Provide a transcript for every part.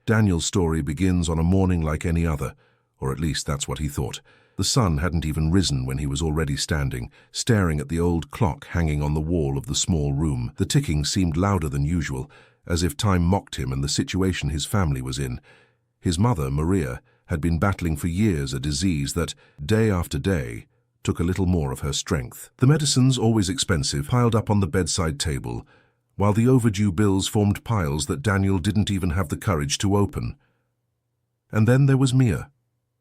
Daniel's story begins on a morning like any other, or at least that's what he thought. The sun hadn't even risen when he was already standing, staring at the old clock hanging on the wall of the small room. The ticking seemed louder than usual, as if time mocked him and the situation his family was in. His mother, Maria, had been battling for years a disease that, day after day, took a little more of her strength. The medicines, always expensive, piled up on the bedside table, while the overdue bills formed piles that Daniel didn't even have the courage to open. And then there was Mia,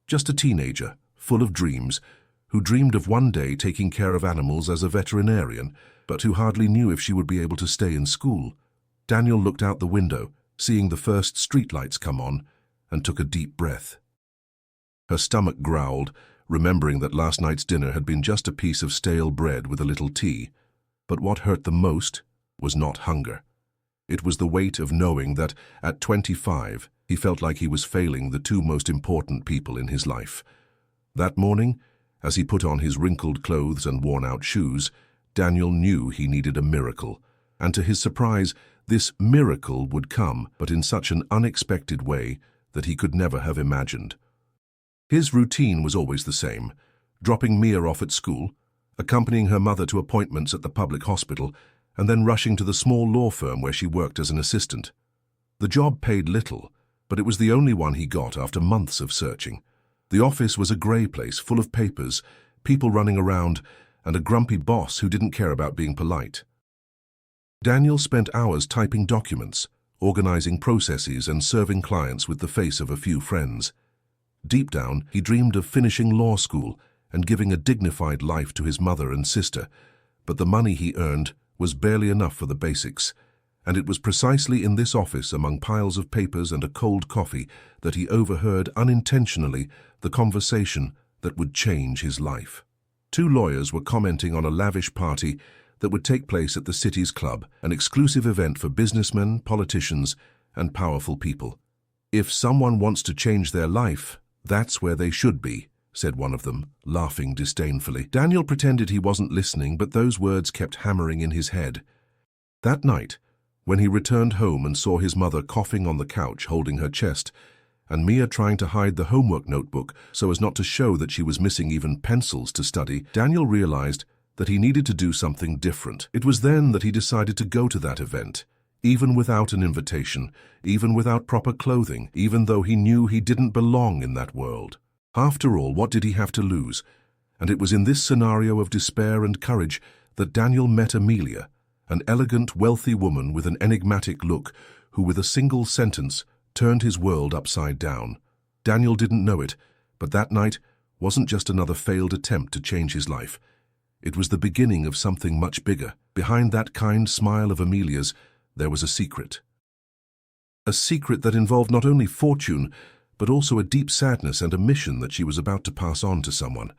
just a teenager, full of dreams, who dreamed of one day taking care of animals as a veterinarian, but who hardly knew if she would be able to stay in school. Daniel looked out the window, seeing the first streetlights come on, and took a deep breath. Her stomach growled, remembering that last night's dinner had been just a piece of stale bread with a little tea. But what hurt the most was not hunger. It was the weight of knowing that, at 25, he felt like he was failing the two most important people in his life. That morning, as he put on his wrinkled clothes and worn-out shoes, Daniel knew he needed a miracle. And to his surprise, this miracle would come, but in such an unexpected way that he could never have imagined. His routine was always the same: dropping Mia off at school, accompanying her mother to appointments at the public hospital, and then rushing to the small law firm where she worked as an assistant. The job paid little, but it was the only one he got after months of searching. The office was a grey place full of papers, people running around, and a grumpy boss who didn't care about being polite. Daniel spent hours typing documents, organizing processes, and serving clients with the face of a few friends. Deep down, he dreamed of finishing law school and giving a dignified life to his mother and sister, but the money he earned was barely enough for the basics, and it was precisely in this office, among piles of papers and a cold coffee, that he overheard unintentionally the conversation that would change his life. Two lawyers were commenting on a lavish party that would take place at the city's club, an exclusive event for businessmen, politicians, and powerful people. "If someone wants to change their life, that's where they should be," said one of them, laughing disdainfully. Daniel pretended he wasn't listening, but those words kept hammering in his head. That night, when he returned home and saw his mother coughing on the couch holding her chest, and Mia trying to hide the homework notebook so as not to show that she was missing even pencils to study, Daniel realized that he needed to do something different. It was then that he decided to go to that event, even without an invitation, even without proper clothing, even though he knew he didn't belong in that world. After all, what did he have to lose? And it was in this scenario of despair and courage that Daniel met Amelia, an elegant, wealthy woman with an enigmatic look who, with a single sentence, turned his world upside down. Daniel didn't know it, but that night wasn't just another failed attempt to change his life. It was the beginning of something much bigger. Behind that kind smile of Amelia's, there was a secret. A secret that involved not only fortune, but also a deep sadness and a mission that she was about to pass on to someone.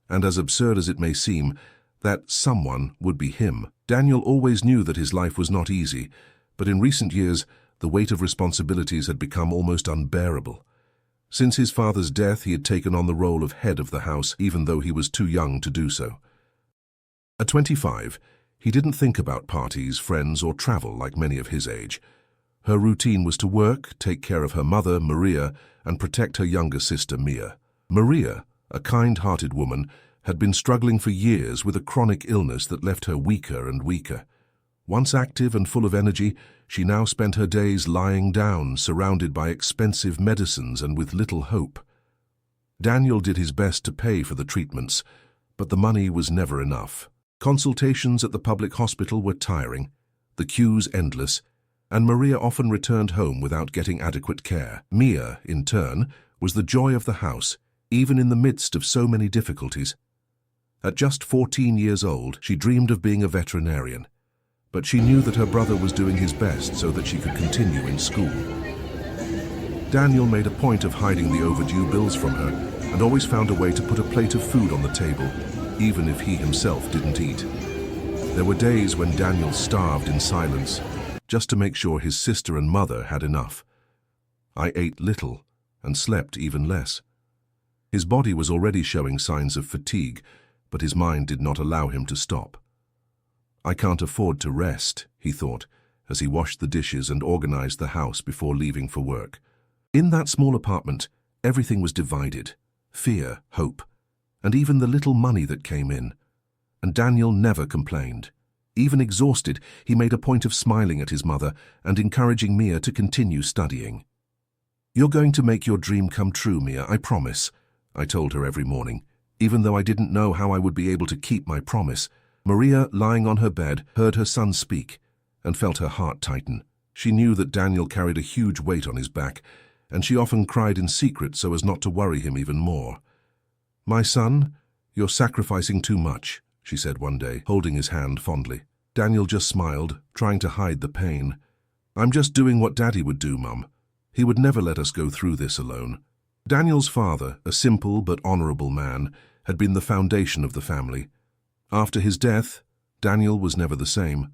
And as absurd as it may seem, that someone would be him. Daniel always knew that his life was not easy, but in recent years, the weight of responsibilities had become almost unbearable. Since his father's death, he had taken on the role of head of the house, even though he was too young to do so. At 25, he didn't think about parties, friends, or travel like many of his age. Her routine was to work, take care of her mother, Maria, and protect her younger sister, Mia. Maria, a kind-hearted woman, had been struggling for years with a chronic illness that left her weaker and weaker. Once active and full of energy, she now spent her days lying down, surrounded by expensive medicines and with little hope. Daniel did his best to pay for the treatments, but the money was never enough. Consultations at the public hospital were tiring, the queues endless, and Maria often returned home without getting adequate care. Mia, in turn, was the joy of the house, even in the midst of so many difficulties. At just 14 years old, she dreamed of being a veterinarian, but she knew that her brother was doing his best so that she could continue in school. Daniel made a point of hiding the overdue bills from her and always found a way to put a plate of food on the table, even if he himself didn't eat. There were days when Daniel starved in silence, just to make sure his sister and mother had enough. I ate little and slept even less. His body was already showing signs of fatigue, but his mind did not allow him to stop. "I can't afford to rest," he thought, as he washed the dishes and organized the house before leaving for work. In that small apartment, everything was divided. Fear, hope, and even the little money that came in. And Daniel never complained. Even exhausted, he made a point of smiling at his mother and encouraging Mia to continue studying. "You're going to make your dream come true, Mia, I promise," I told her every morning, even though I didn't know how I would be able to keep my promise. Maria, lying on her bed, heard her son speak and felt her heart tighten. She knew that Daniel carried a huge weight on his back, and she often cried in secret so as not to worry him even more. "My son, you're sacrificing too much," she said one day, holding his hand fondly. Daniel just smiled, trying to hide the pain. "I'm just doing what Daddy would do, Mum. He would never let us go through this alone." Daniel's father, a simple but honorable man, had been the foundation of the family. After his death, Daniel was never the same.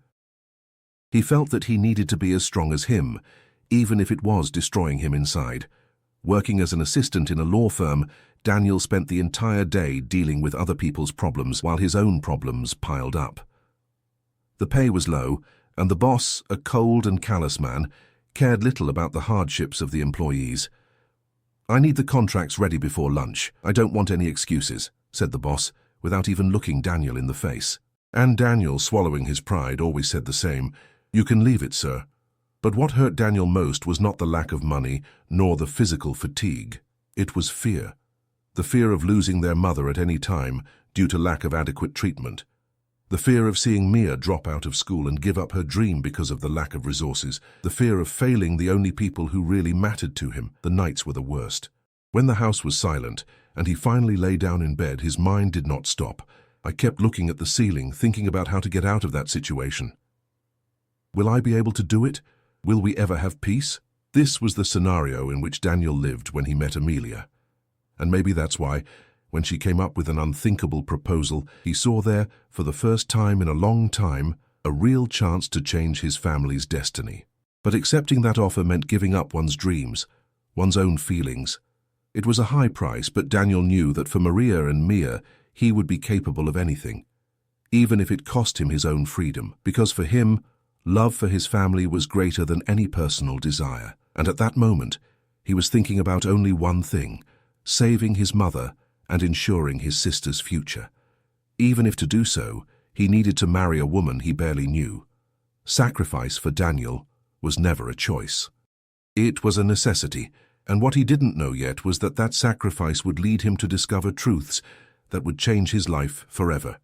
He felt that he needed to be as strong as him, even if it was destroying him inside. Working as an assistant in a law firm, Daniel spent the entire day dealing with other people's problems while his own problems piled up. The pay was low, and the boss, a cold and callous man, cared little about the hardships of the employees. "I need the contracts ready before lunch. I don't want any excuses," said the boss, without even looking Daniel in the face. And Daniel, swallowing his pride, always said the same, "You can leave it, sir." But what hurt Daniel most was not the lack of money, nor the physical fatigue. It was fear. The fear of losing their mother at any time due to lack of adequate treatment. The fear of seeing Mia drop out of school and give up her dream because of the lack of resources. The fear of failing the only people who really mattered to him. The nights were the worst. When the house was silent and he finally lay down in bed, his mind did not stop. I kept looking at the ceiling, thinking about how to get out of that situation. Will I be able to do it? Will we ever have peace? This was the scenario in which Daniel lived when he met Amelia. And maybe that's why, when she came up with an unthinkable proposal, he saw there, for the first time in a long time, a real chance to change his family's destiny. But accepting that offer meant giving up one's dreams, one's own feelings. It was a high price, but Daniel knew that for Maria and Mia, he would be capable of anything, even if it cost him his own freedom, because for him, love for his family was greater than any personal desire. And at that moment, he was thinking about only one thing: saving his mother and ensuring his sister's future. Even if to do so, he needed to marry a woman he barely knew. Sacrifice for Daniel was never a choice. It was a necessity, and what he didn't know yet was that that sacrifice would lead him to discover truths that would change his life forever.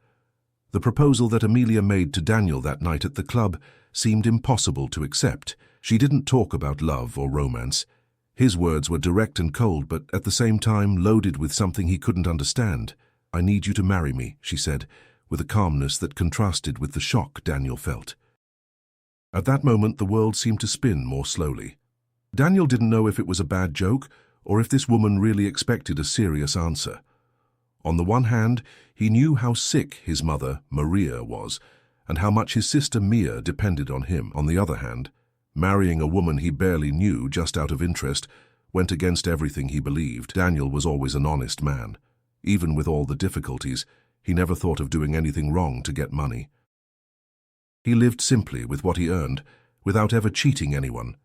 The proposal that Amelia made to Daniel that night at the club seemed impossible to accept. She didn't talk about love or romance. His words were direct and cold, but at the same time loaded with something he couldn't understand. "I need you to marry me," she said, with a calmness that contrasted with the shock Daniel felt. At that moment, the world seemed to spin more slowly. Daniel didn't know if it was a bad joke or if this woman really expected a serious answer. On the one hand, he knew how sick his mother, Maria, was, and how much his sister Mia depended on him. On the other hand, marrying a woman he barely knew just out of interest went against everything he believed. Daniel was always an honest man. Even with all the difficulties, he never thought of doing anything wrong to get money. He lived simply with what he earned, without ever cheating anyone.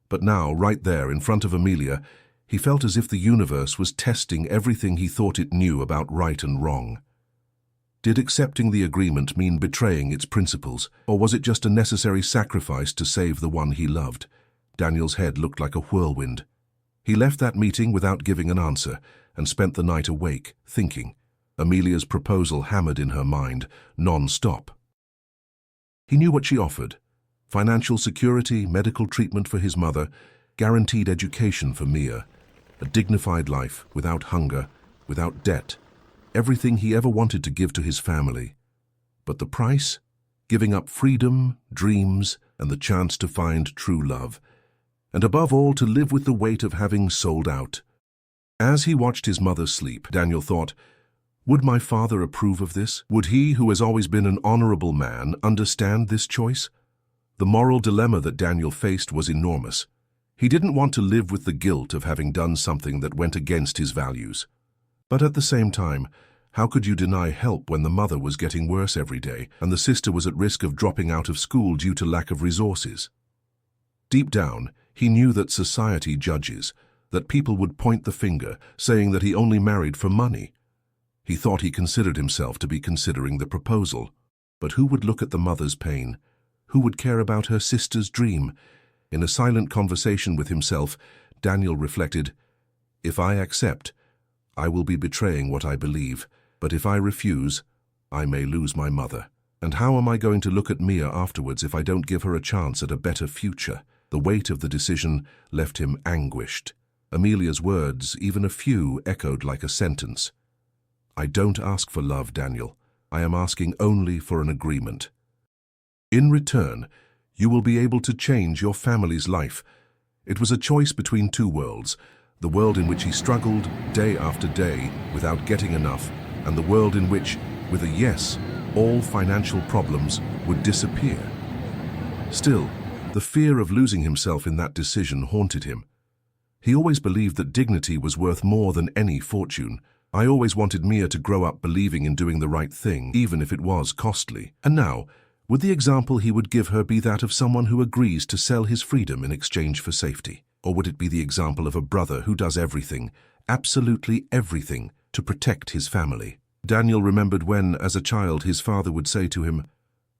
But now, right there in front of Amelia, he felt as if the universe was testing everything he thought it knew about right and wrong. Did accepting the agreement mean betraying its principles, or was it just a necessary sacrifice to save the one he loved? Daniel's head looked like a whirlwind. He left that meeting without giving an answer and spent the night awake, thinking. Amelia's proposal hammered in her mind, non-stop. He knew what she offered: financial security, medical treatment for his mother, guaranteed education for Mia, a dignified life without hunger, without debt, everything he ever wanted to give to his family. But the price? Giving up freedom, dreams, and the chance to find true love. And above all, to live with the weight of having sold out. As he watched his mother sleep, Daniel thought, would my father approve of this? Would he, who has always been an honorable man, understand this choice? The moral dilemma that Daniel faced was enormous. He didn't want to live with the guilt of having done something that went against his values. But at the same time, how could you deny help when the mother was getting worse every day and the sister was at risk of dropping out of school due to lack of resources? Deep down, he knew that society judges, that people would point the finger, saying that he only married for money. He thought he considered himself to be considering the proposal. But who would look at the mother's pain? Who would care about her sister's dream? In a silent conversation with himself, Daniel reflected, "If I accept, I will be betraying what I believe. But if I refuse, I may lose my mother. And how am I going to look at Mia afterwards if I don't give her a chance at a better future?" The weight of the decision left him anguished. Amelia's words, even a few, echoed like a sentence. "I don't ask for love, Daniel. I am asking only for an agreement. In return, you will be able to change your family's life." It was a choice between two worlds, the world in which he struggled day after day without getting enough, and the world in which, with a yes, all financial problems would disappear. Still, the fear of losing himself in that decision haunted him. He always believed that dignity was worth more than any fortune. "I always wanted Mia to grow up believing in doing the right thing, even if it was costly." And now, would the example he would give her be that of someone who agrees to sell his freedom in exchange for safety? Or would it be the example of a brother who does everything, absolutely everything, to protect his family? Daniel remembered when, as a child, his father would say to him,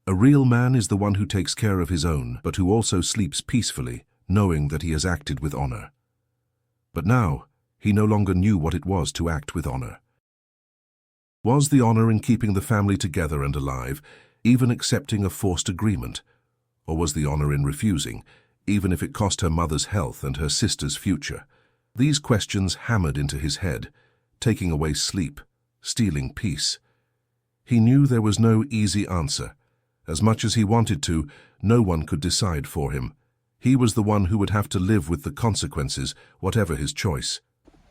"A real man is the one who takes care of his own, but who also sleeps peacefully, knowing that he has acted with honor." But now, he no longer knew what it was to act with honor. Was the honor in keeping the family together and alive, even accepting a forced agreement? Or was the honor in refusing, even if it cost her mother's health and her sister's future? These questions hammered into his head, taking away sleep, stealing peace. He knew there was no easy answer. As much as he wanted to, no one could decide for him. He was the one who would have to live with the consequences, whatever his choice.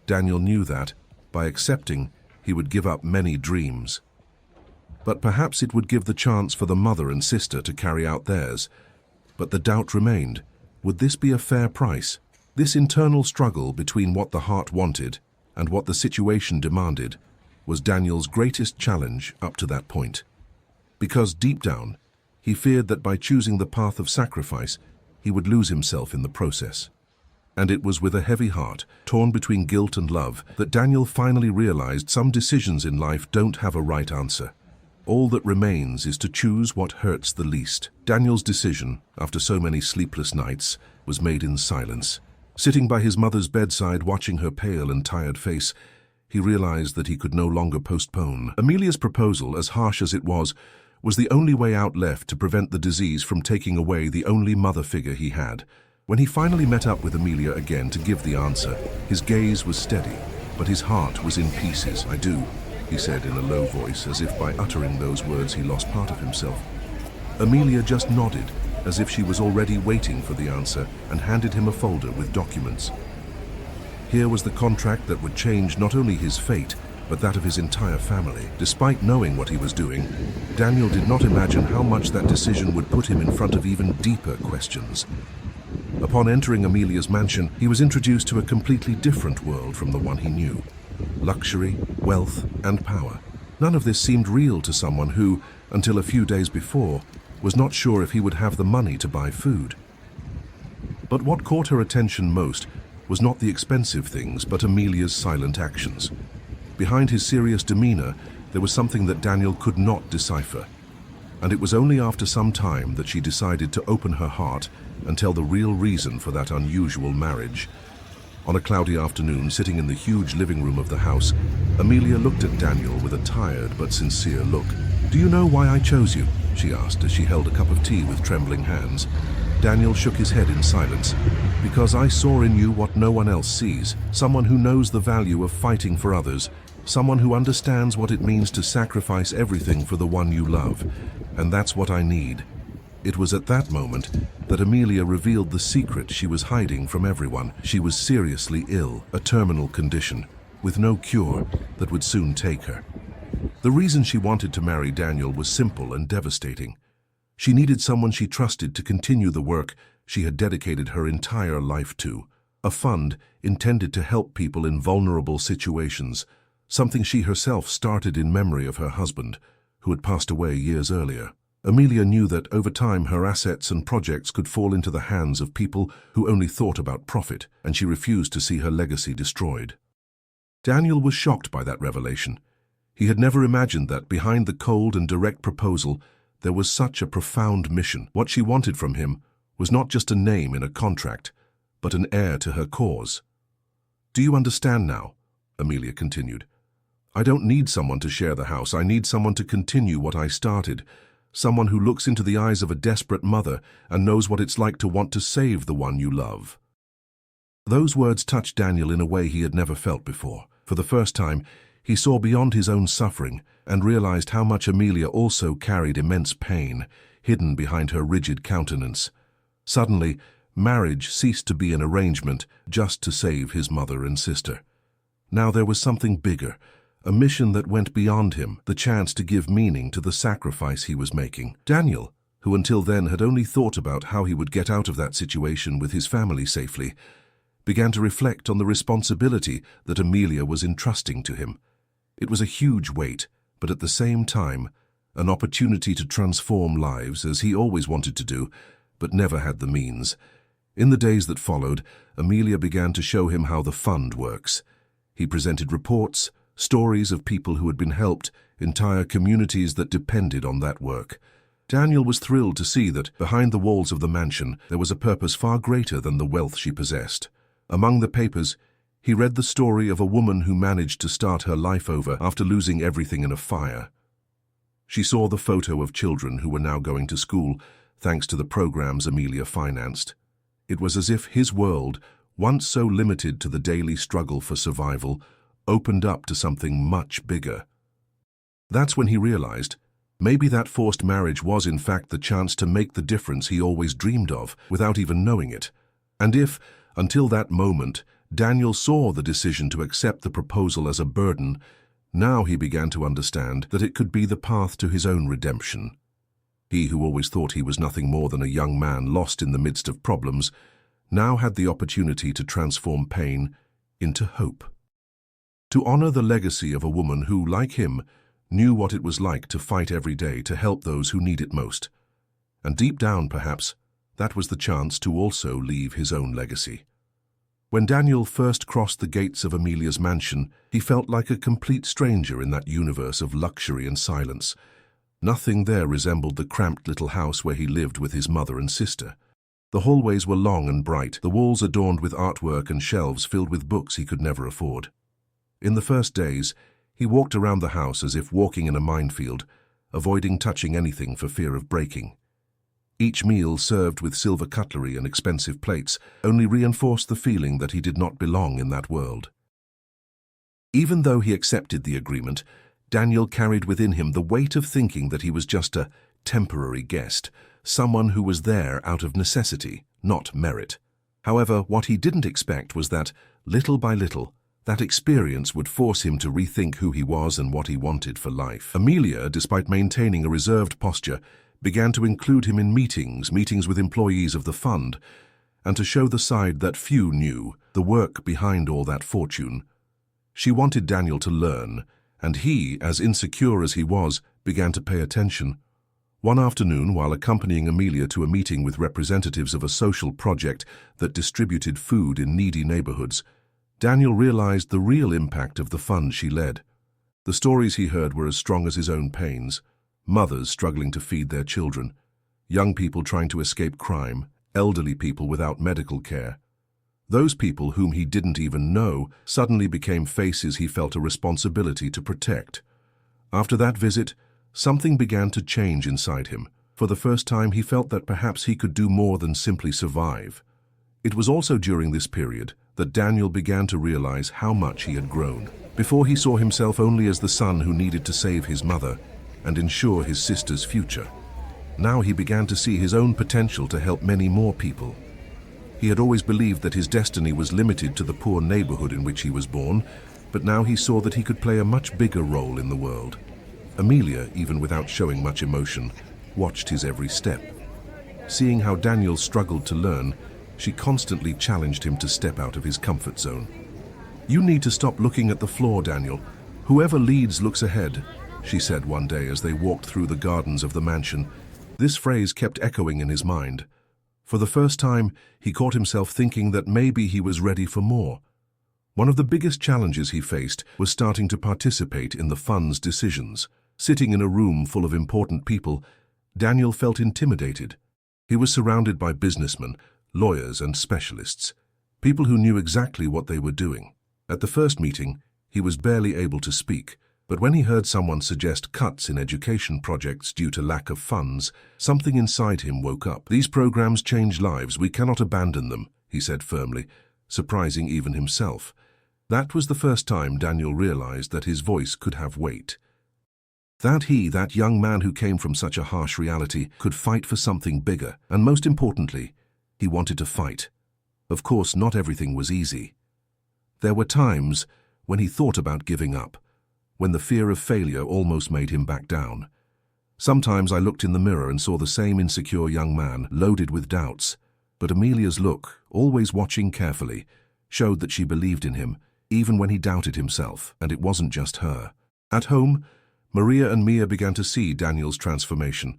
Daniel knew that, by accepting, he would give up many dreams. But perhaps it would give the chance for the mother and sister to carry out theirs. But the doubt remained. Would this be a fair price? This internal struggle between what the heart wanted and what the situation demanded was Daniel's greatest challenge up to that point. Because deep down, he feared that by choosing the path of sacrifice, he would lose himself in the process. And it was with a heavy heart, torn between guilt and love, that Daniel finally realized some decisions in life don't have a right answer. All that remains is to choose what hurts the least. Daniel's decision, after so many sleepless nights, was made in silence. Sitting by his mother's bedside, watching her pale and tired face, he realized that he could no longer postpone. Amelia's proposal, as harsh as it was the only way out left to prevent the disease from taking away the only mother figure he had. When he finally met up with Amelia again to give the answer, his gaze was steady, but his heart was in pieces. "I do," he said in a low voice, as if by uttering those words he lost part of himself. Amelia just nodded, as if she was already waiting for the answer, and handed him a folder with documents. Here was the contract that would change not only his fate, but that of his entire family. Despite knowing what he was doing, Daniel did not imagine how much that decision would put him in front of even deeper questions. Upon entering Amelia's mansion, he was introduced to a completely different world from the one he knew. Luxury, wealth, and power. None of this seemed real to someone who, until a few days before, was not sure if he would have the money to buy food. But what caught her attention most was not the expensive things, but Amelia's silent actions. Behind his serious demeanor, there was something that Daniel could not decipher. And it was only after some time that she decided to open her heart and tell the real reason for that unusual marriage. On a cloudy afternoon, sitting in the huge living room of the house, Amelia looked at Daniel with a tired but sincere look. "Do you know why I chose you?" she asked as she held a cup of tea with trembling hands. Daniel shook his head in silence. "Because I saw in you what no one else sees, someone who knows the value of fighting for others, someone who understands what it means to sacrifice everything for the one you love. And that's what I need." It was at that moment that Amelia revealed the secret she was hiding from everyone. She was seriously ill, a terminal condition, with no cure that would soon take her. The reason she wanted to marry Daniel was simple and devastating. She needed someone she trusted to continue the work she had dedicated her entire life to, a fund intended to help people in vulnerable situations, something she herself started in memory of her husband, who had passed away years earlier. Amelia knew that over time her assets and projects could fall into the hands of people who only thought about profit, and she refused to see her legacy destroyed. Daniel was shocked by that revelation. He had never imagined that behind the cold and direct proposal there was such a profound mission. What she wanted from him was not just a name in a contract, but an heir to her cause. "Do you understand now?" Amelia continued. "I don't need someone to share the house. I need someone to continue what I started. Someone who looks into the eyes of a desperate mother and knows what it's like to want to save the one you love." Those words touched Daniel in a way he had never felt before. For the first time, he saw beyond his own suffering and realized how much Amelia also carried immense pain, hidden behind her rigid countenance. Suddenly, marriage ceased to be an arrangement just to save his mother and sister. Now there was something bigger, a mission that went beyond him, the chance to give meaning to the sacrifice he was making. Daniel, who until then had only thought about how he would get out of that situation with his family safely, began to reflect on the responsibility that Amelia was entrusting to him. It was a huge weight, but at the same time, an opportunity to transform lives, as he always wanted to do, but never had the means. In the days that followed, Amelia began to show him how the fund works. He presented reports, stories of people who had been helped, entire communities that depended on that work. Daniel was thrilled to see that behind the walls of the mansion there was a purpose far greater than the wealth she possessed. Among the papers, he read the story of a woman who managed to start her life over after losing everything in a fire. She saw the photo of children who were now going to school, thanks to the programs Amelia financed. It was as if his world, once so limited to the daily struggle for survival, opened up to something much bigger. That's when he realized maybe that forced marriage was in fact the chance to make the difference he always dreamed of, without even knowing it. And if, until that moment, Daniel saw the decision to accept the proposal as a burden, now he began to understand that it could be the path to his own redemption. He who always thought he was nothing more than a young man lost in the midst of problems, now had the opportunity to transform pain into hope. To honor the legacy of a woman who, like him, knew what it was like to fight every day to help those who need it most. And deep down, perhaps, that was the chance to also leave his own legacy. When Daniel first crossed the gates of Amelia's mansion, he felt like a complete stranger in that universe of luxury and silence. Nothing there resembled the cramped little house where he lived with his mother and sister. The hallways were long and bright, the walls adorned with artwork and shelves filled with books he could never afford. In the first days, he walked around the house as if walking in a minefield, avoiding touching anything for fear of breaking. Each meal, served with silver cutlery and expensive plates, only reinforced the feeling that he did not belong in that world. Even though he accepted the agreement, Daniel carried within him the weight of thinking that he was just a temporary guest, someone who was there out of necessity, not merit. However, what he didn't expect was that, little by little, that experience would force him to rethink who he was and what he wanted for life. Amelia, despite maintaining a reserved posture, began to include him in meetings with employees of the fund, and to show the side that few knew, the work behind all that fortune. She wanted Daniel to learn, and he, as insecure as he was, began to pay attention. One afternoon, while accompanying Amelia to a meeting with representatives of a social project that distributed food in needy neighborhoods, Daniel realized the real impact of the fund she led. The stories he heard were as strong as his own pains. Mothers struggling to feed their children, young people trying to escape crime, elderly people without medical care. Those people whom he didn't even know suddenly became faces he felt a responsibility to protect. After that visit, something began to change inside him. For the first time, he felt that perhaps he could do more than simply survive. It was also during this period that Daniel began to realize how much he had grown. Before, he saw himself only as the son who needed to save his mother and ensure his sister's future. Now he began to see his own potential to help many more people. He had always believed that his destiny was limited to the poor neighborhood in which he was born, but now he saw that he could play a much bigger role in the world. Amelia, even without showing much emotion, watched his every step. Seeing how Daniel struggled to learn, she constantly challenged him to step out of his comfort zone. "You need to stop looking at the floor, Daniel. Whoever leads looks ahead," she said one day as they walked through the gardens of the mansion, This phrase kept echoing in his mind. For the first time, he caught himself thinking that maybe he was ready for more. One of the biggest challenges he faced was starting to participate in the fund's decisions. Sitting in a room full of important people, Daniel felt intimidated. He was surrounded by businessmen, lawyers, and specialists, people who knew exactly what they were doing. At the first meeting, he was barely able to speak, but when he heard someone suggest cuts in education projects due to lack of funds, something inside him woke up. "These programs change lives. We cannot abandon them," he said firmly, surprising even himself. That was the first time Daniel realized that his voice could have weight. That young man who came from such a harsh reality, could fight for something bigger, and most importantly, he wanted to fight. Of course, not everything was easy. There were times when he thought about giving up, when the fear of failure almost made him back down. Sometimes I looked in the mirror and saw the same insecure young man, loaded with doubts. But Amelia's look, always watching carefully, showed that she believed in him, even when he doubted himself, and it wasn't just her. At home, Maria and Mia began to see Daniel's transformation.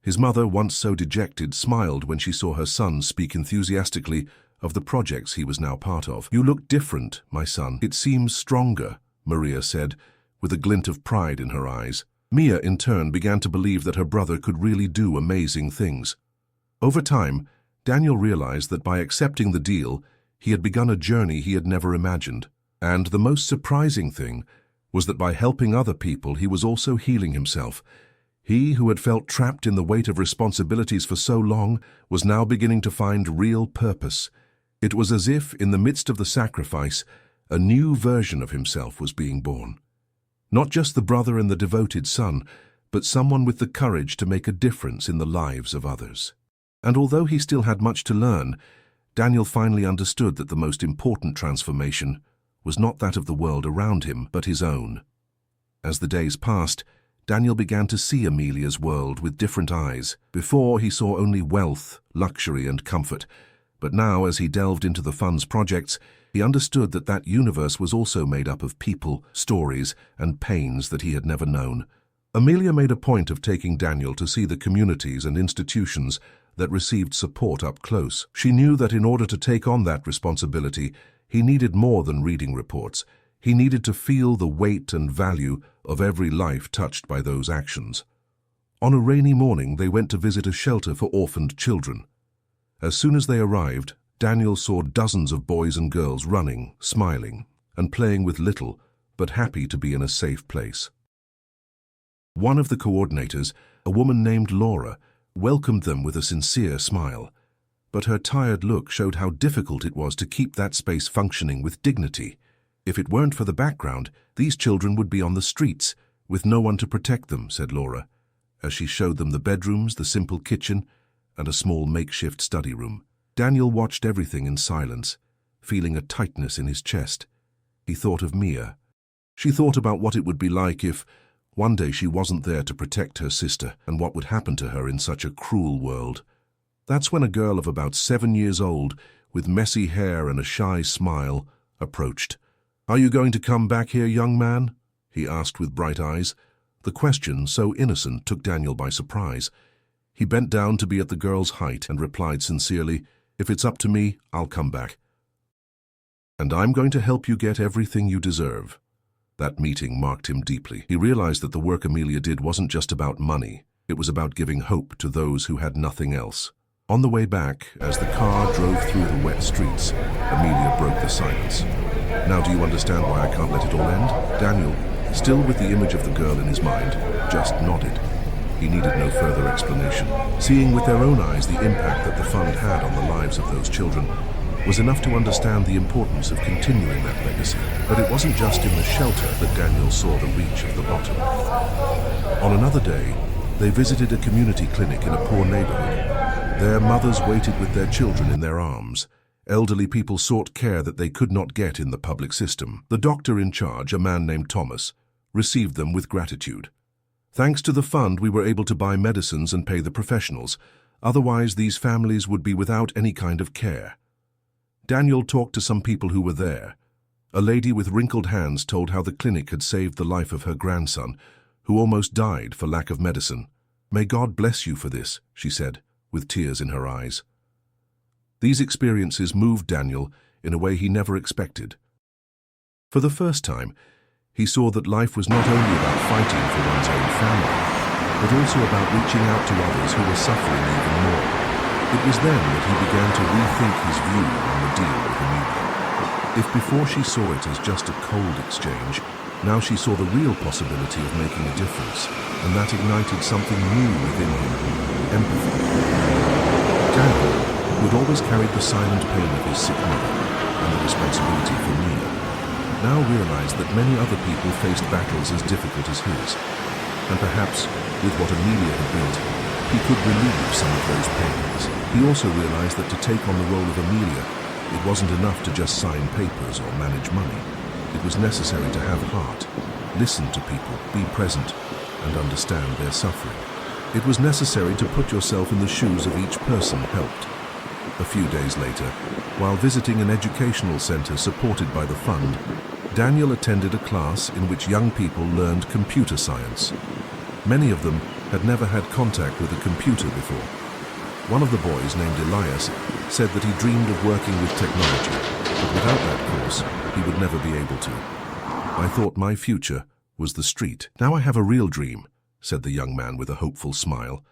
His mother, once so dejected, smiled when she saw her son speak enthusiastically of the projects he was now part of. "You look different, my son. It seems stronger," Maria said, with a glint of pride in her eyes. Mia, in turn, began to believe that her brother could really do amazing things. Over time, Daniel realized that by accepting the deal, he had begun a journey he had never imagined. And the most surprising thing was that by helping other people, he was also healing himself. He, who had felt trapped in the weight of responsibilities for so long, was now beginning to find real purpose. It was as if, in the midst of the sacrifice, a new version of himself was being born. Not just the brother and the devoted son, but someone with the courage to make a difference in the lives of others. And although he still had much to learn, Daniel finally understood that the most important transformation was not that of the world around him, but his own. As the days passed, Daniel began to see Amelia's world with different eyes. Before, he saw only wealth, luxury, and comfort. But now, as he delved into the fund's projects, he understood that that universe was also made up of people, stories, and pains that he had never known. Amelia made a point of taking Daniel to see the communities and institutions that received support up close. She knew that in order to take on that responsibility, he needed more than reading reports. He needed to feel the weight and value of every life touched by those actions. On a rainy morning, they went to visit a shelter for orphaned children. As soon as they arrived, Daniel saw dozens of boys and girls running, smiling, and playing with little, but happy to be in a safe place. One of the coordinators, a woman named Laura, welcomed them with a sincere smile, but her tired look showed how difficult it was to keep that space functioning with dignity. "If it weren't for the background, these children would be on the streets, with no one to protect them," said Laura, as she showed them the bedrooms, the simple kitchen, and a small makeshift study room. Daniel watched everything in silence, feeling a tightness in his chest. He thought of Mia. She thought about what it would be like if one day she wasn't there to protect her sister, and what would happen to her in such a cruel world. That's when a girl of about 7 years old, with messy hair and a shy smile, approached. "Are you going to come back here, young man?" he asked with bright eyes. The question, so innocent, took Daniel by surprise. He bent down to be at the girl's height and replied sincerely, "If it's up to me, I'll come back. And I'm going to help you get everything you deserve." That meeting marked him deeply. He realized that the work Amelia did wasn't just about money. It was about giving hope to those who had nothing else. On the way back, as the car drove through the wet streets, Amelia broke the silence. "Now do you understand why I can't let it all end?" Daniel, still with the image of the girl in his mind, just nodded. He needed no further explanation. Seeing with their own eyes the impact that the fund had on the lives of those children was enough to understand the importance of continuing that legacy. But it wasn't just in the shelter that Daniel saw the reach of the bottom. On another day, they visited a community clinic in a poor neighborhood. There, mothers waited with their children in their arms. Elderly people sought care that they could not get in the public system. The doctor in charge, a man named Thomas, received them with gratitude. "Thanks to the fund, we were able to buy medicines and pay the professionals. Otherwise, these families would be without any kind of care." Daniel talked to some people who were there. A lady with wrinkled hands told how the clinic had saved the life of her grandson, who almost died for lack of medicine. "May God bless you for this," she said, with tears in her eyes. These experiences moved Daniel in a way he never expected. For the first time, he saw that life was not only about fighting for one's own family, but also about reaching out to others who were suffering even more. It was then that he began to rethink his view on the deal with Amelia. If before she saw it as just a cold exchange, now she saw the real possibility of making a difference, and that ignited something new within him: empathy. Daniel, who had always carried the silent pain of his sick mother and the responsibility for Mia, now realized that many other people faced battles as difficult as his, and perhaps, with what Amelia had built, he could relieve some of those pains. He also realized that to take on the role of Amelia, it wasn't enough to just sign papers or manage money. It was necessary to have heart, listen to people, be present, and understand their suffering. It was necessary to put yourself in the shoes of each person helped. A few days later, while visiting an educational center supported by the fund, Daniel attended a class in which young people learned computer science. Many of them had never had contact with a computer before. One of the boys, named Elias, said that he dreamed of working with technology, but without that course, he would never be able to. "I thought my future was the street. Now I have a real dream," said the young man with a hopeful smile.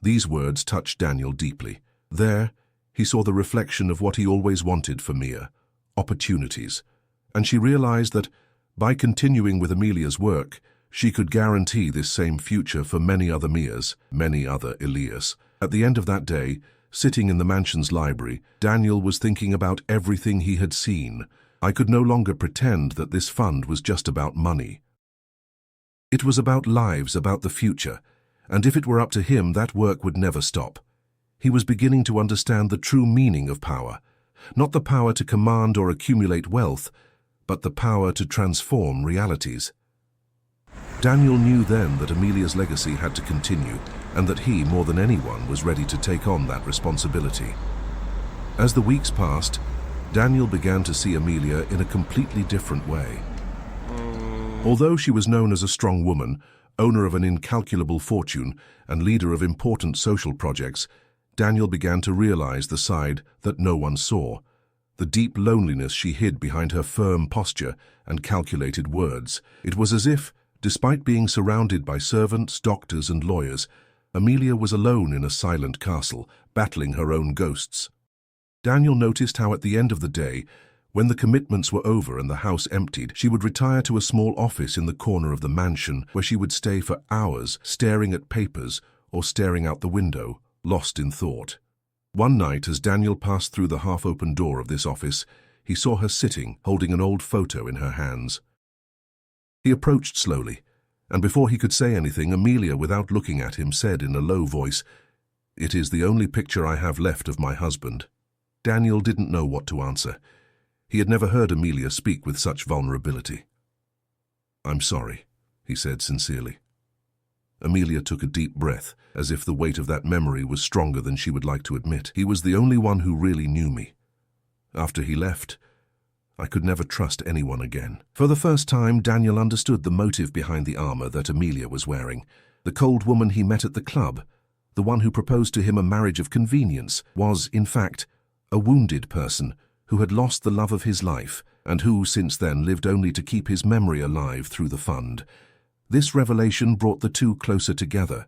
These words touched Daniel deeply. There, he saw the reflection of what he always wanted for Mia: opportunities. And she realized that, by continuing with Amelia's work, she could guarantee this same future for many other Mias, many other Elias. At the end of that day, sitting in the mansion's library, Daniel was thinking about everything he had seen. I could no longer pretend that this fund was just about money. It was about lives, about the future, and if it were up to him, that work would never stop. He was beginning to understand the true meaning of power, not the power to command or accumulate wealth, but the power to transform realities. Daniel knew then that Amelia's legacy had to continue, and that he, more than anyone, was ready to take on that responsibility. As the weeks passed, Daniel began to see Amelia in a completely different way. Although she was known as a strong woman, owner of an incalculable fortune, and leader of important social projects, Daniel began to realize the side that no one saw: the deep loneliness she hid behind her firm posture and calculated words. It was as if, despite being surrounded by servants, doctors, and lawyers, Amelia was alone in a silent castle, battling her own ghosts. Daniel noticed how at the end of the day, when the commitments were over and the house emptied, she would retire to a small office in the corner of the mansion where she would stay for hours, staring at papers or staring out the window, lost in thought. One night, as Daniel passed through the half-open door of this office, he saw her sitting, holding an old photo in her hands. He approached slowly, and before he could say anything, Amelia, without looking at him, said in a low voice, "It is the only picture I have left of my husband." Daniel didn't know what to answer. He had never heard Amelia speak with such vulnerability. "I'm sorry," he said sincerely. Amelia took a deep breath, as if the weight of that memory was stronger than she would like to admit. "He was the only one who really knew me. After he left, I could never trust anyone again." For the first time, Daniel understood the motive behind the armor that Amelia was wearing. The cold woman he met at the club, the one who proposed to him a marriage of convenience, was, in fact, a wounded person who had lost the love of his life and who, since then, lived only to keep his memory alive through the fund. This revelation brought the two closer together.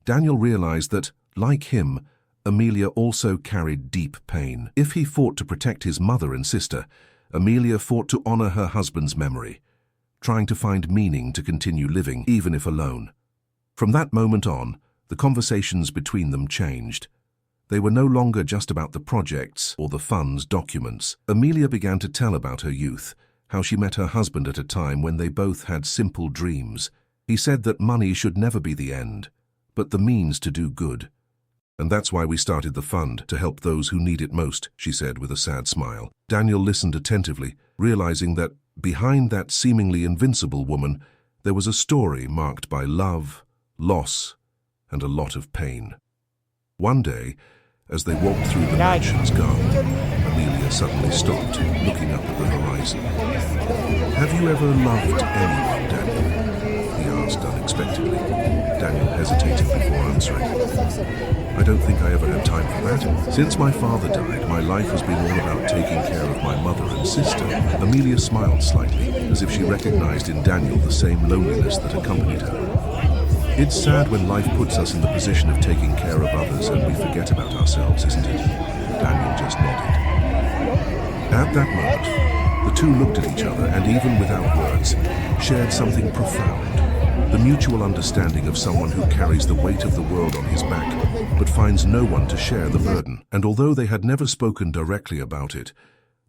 Daniel realized that, like him, Amelia also carried deep pain. If he fought to protect his mother and sister, Amelia fought to honor her husband's memory, trying to find meaning to continue living, even if alone. From that moment on, the conversations between them changed. They were no longer just about the projects or the fund's documents. Amelia began to tell about her youth, how she met her husband at a time when they both had simple dreams. He said that money should never be the end, but the means to do good. "And that's why we started the fund, to help those who need it most," she said with a sad smile. Daniel listened attentively, realizing that behind that seemingly invincible woman, there was a story marked by love, loss, and a lot of pain. One day, as they walked through the mansion's garden, Amelia Amelia suddenly stopped, looking up at the horizon. "Have you ever loved anyone, Daniel?" he asked unexpectedly. Daniel hesitated before answering. "I don't think I ever had time for that. Since my father died, my life has been all about taking care of my mother and sister." Amelia smiled slightly, as if she recognized in Daniel the same loneliness that accompanied her. "It's sad when life puts us in the position of taking care of others and we forget about ourselves, isn't it?" Daniel just nodded. At that moment, the two looked at each other and, even without words, shared something profound. The mutual understanding of someone who carries the weight of the world on his back, but finds no one to share the burden. And although they had never spoken directly about it,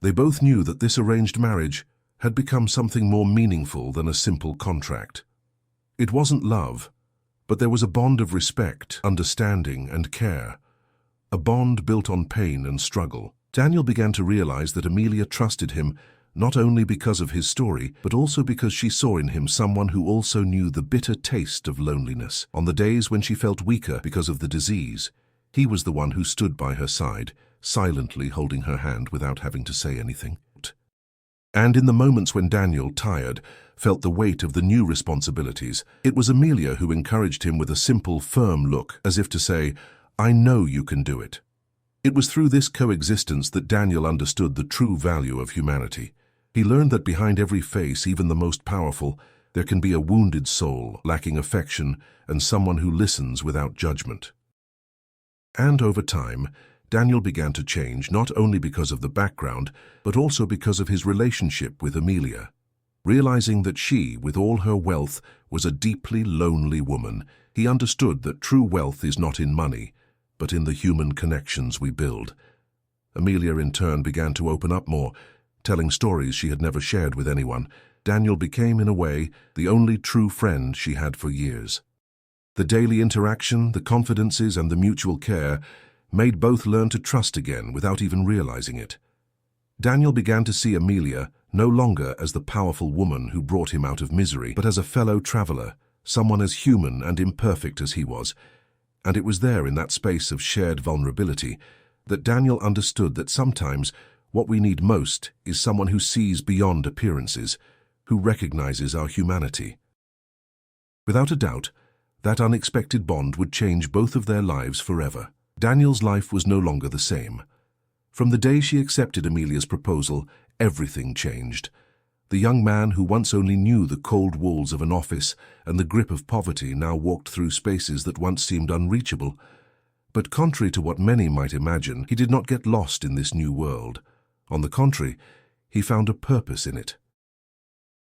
they both knew that this arranged marriage had become something more meaningful than a simple contract. It wasn't love, but there was a bond of respect, understanding, and care. A bond built on pain and struggle. Daniel began to realize that Amelia trusted him not only because of his story, but also because she saw in him someone who also knew the bitter taste of loneliness. On the days when she felt weaker because of the disease, he was the one who stood by her side, silently holding her hand without having to say anything. And in the moments when Daniel, tired, felt the weight of the new responsibilities, it was Amelia who encouraged him with a simple, firm look, as if to say, "I know you can do it." It was through this coexistence that Daniel understood the true value of humanity. He learned that behind every face, even the most powerful, there can be a wounded soul, lacking affection, and someone who listens without judgment. And over time, Daniel began to change, not only because of the background, but also because of his relationship with Amelia. Realizing that she, with all her wealth, was a deeply lonely woman, he understood that true wealth is not in money, but in the human connections we build. Amelia, in turn, began to open up more, telling stories she had never shared with anyone. Daniel became, in a way, the only true friend she had for years. The daily interaction, the confidences, and the mutual care made both learn to trust again without even realizing it. Daniel began to see Amelia no longer as the powerful woman who brought him out of misery, but as a fellow traveler, someone as human and imperfect as he was. And it was there, in that space of shared vulnerability, that Daniel understood that sometimes what we need most is someone who sees beyond appearances, who recognizes our humanity. Without a doubt, that unexpected bond would change both of their lives forever. Daniel's life was no longer the same. From the day she accepted Amelia's proposal, everything changed. The young man who once only knew the cold walls of an office and the grip of poverty now walked through spaces that once seemed unreachable. But contrary to what many might imagine, he did not get lost in this new world. On the contrary, he found a purpose in it.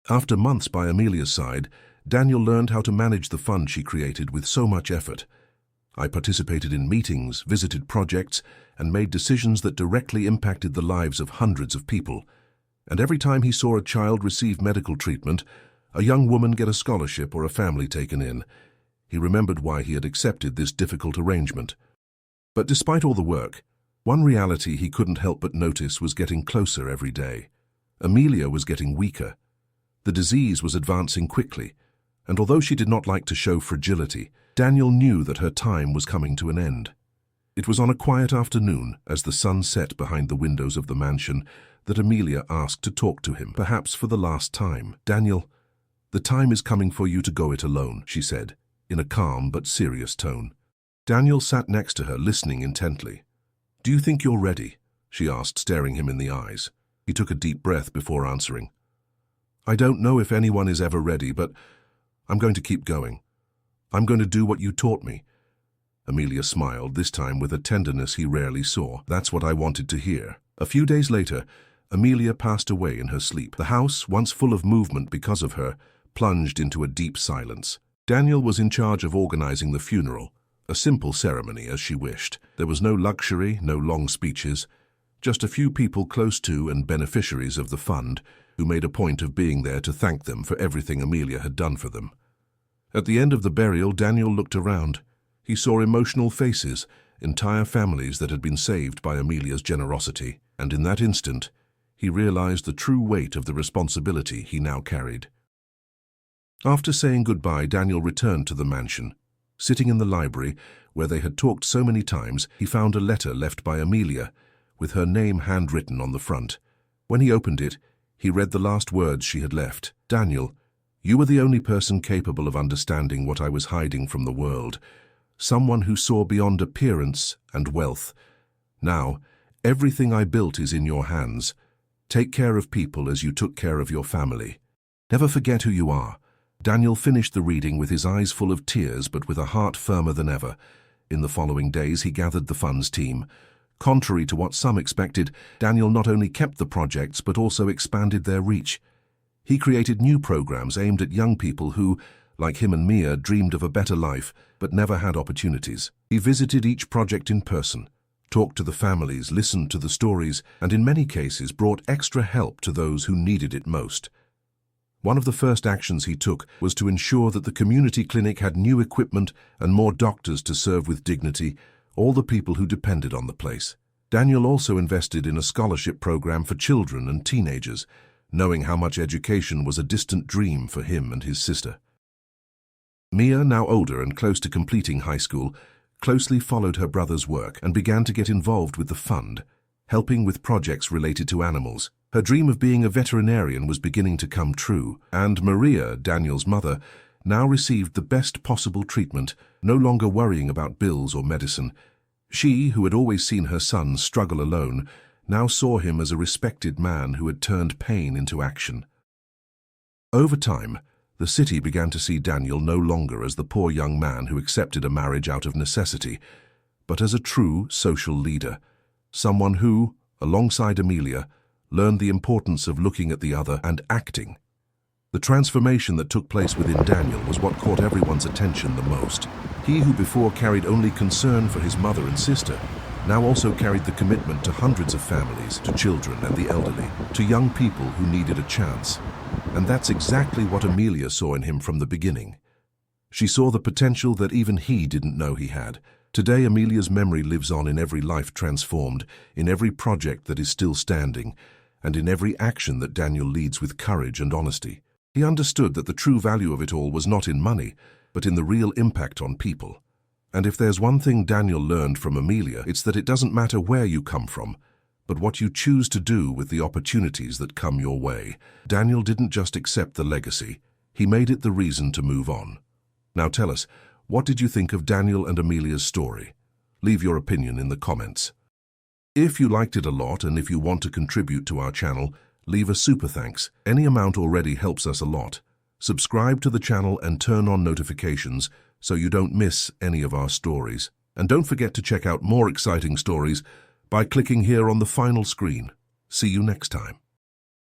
After months by Amelia's side, Daniel learned how to manage the fund she created with so much effort. I participated in meetings, visited projects, and made decisions that directly impacted the lives of hundreds of people. And every time he saw a child receive medical treatment, a young woman get a scholarship or a family taken in, he remembered why he had accepted this difficult arrangement. But despite all the work, one reality he couldn't help but notice was getting closer every day. Amelia was getting weaker. The disease was advancing quickly, and although she did not like to show fragility, Daniel knew that her time was coming to an end. It was on a quiet afternoon, as the sun set behind the windows of the mansion, that Amelia asked to talk to him, perhaps for the last time. "Daniel, the time is coming for you to go it alone," she said, in a calm but serious tone. Daniel sat next to her, listening intently. "Do you think you're ready?" she asked, staring him in the eyes. He took a deep breath before answering. "I don't know if anyone is ever ready, but I'm going to keep going. I'm going to do what you taught me." Amelia smiled, this time with a tenderness he rarely saw. "That's what I wanted to hear." A few days later, Amelia passed away in her sleep. The house, once full of movement because of her, plunged into a deep silence. Daniel was in charge of organizing the funeral, a simple ceremony as she wished. There was no luxury, no long speeches, just a few people close to and beneficiaries of the fund who made a point of being there to thank them for everything Amelia had done for them. At the end of the burial, Daniel looked around. He saw emotional faces, entire families that had been saved by Amelia's generosity, and in that instant, he realized the true weight of the responsibility he now carried. After saying goodbye, Daniel returned to the mansion. Sitting in the library, where they had talked so many times, he found a letter left by Amelia, with her name handwritten on the front. When he opened it, he read the last words she had left. "Daniel, you were the only person capable of understanding what I was hiding from the world. Someone who saw beyond appearance and wealth. Now, everything I built is in your hands. Take care of people as you took care of your family. Never forget who you are." Daniel finished the reading with his eyes full of tears, but with a heart firmer than ever. In the following days, he gathered the funds team. Contrary to what some expected, Daniel not only kept the projects, but also expanded their reach. He created new programs aimed at young people who, like him and Mia, dreamed of a better life, but never had opportunities. He visited each project in person, talked to the families, listened to the stories, and in many cases brought extra help to those who needed it most. One of the first actions he took was to ensure that the community clinic had new equipment and more doctors to serve with dignity all the people who depended on the place. Daniel also invested in a scholarship program for children and teenagers, knowing how much education was a distant dream for him and his sister. Mia, now older and close to completing high school, closely followed her brother's work and began to get involved with the fund, helping with projects related to animals. Her dream of being a veterinarian was beginning to come true, and Maria, Daniel's mother, now received the best possible treatment, no longer worrying about bills or medicine. She, who had always seen her son struggle alone, now saw him as a respected man who had turned pain into action. Over time, the city began to see Daniel no longer as the poor young man who accepted a marriage out of necessity, but as a true social leader, someone who, alongside Amelia, learned the importance of looking at the other and acting. The transformation that took place within Daniel was what caught everyone's attention the most. He who before carried only concern for his mother and sister, now also carried the commitment to hundreds of families, to children and the elderly, to young people who needed a chance. And that's exactly what Amelia saw in him from the beginning. She saw the potential that even he didn't know he had. Today, Amelia's memory lives on in every life transformed, in every project that is still standing, and in every action that Daniel leads with courage and honesty. He understood that the true value of it all was not in money, but in the real impact on people. And if there's one thing Daniel learned from Amelia, it's that it doesn't matter where you come from, but what you choose to do with the opportunities that come your way. Daniel didn't just accept the legacy, he made it the reason to move on. Now tell us, what did you think of Daniel and Amelia's story? Leave your opinion in the comments. If you liked it a lot and if you want to contribute to our channel, leave a super thanks. Any amount already helps us a lot. Subscribe to the channel and turn on notifications so you don't miss any of our stories. And don't forget to check out more exciting stories by clicking here on the final screen. See you next time.